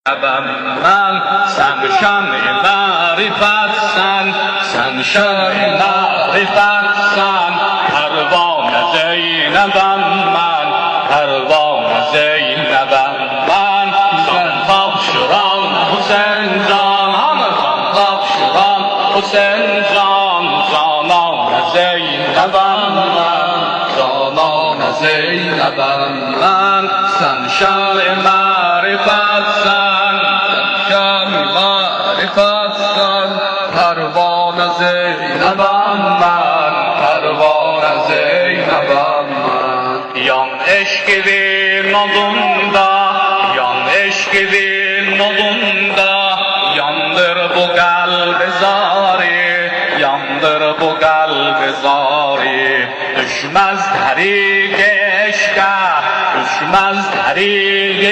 من سن شمع معرفت سن شمع معرفت پروانه زینبم من پروانه زینبم من زنخاب شران حسین جان زنخاب شران حسین جان جانان زینبم من جانان زینبم من سن شمع معرفت پروانه زینبم من پروانه زینبم من yan eşkinin odunda yan eşkinin odunda yandır bu kalbi zari yandır bu kalbi zari düşmez tarik eşka düşmez tarik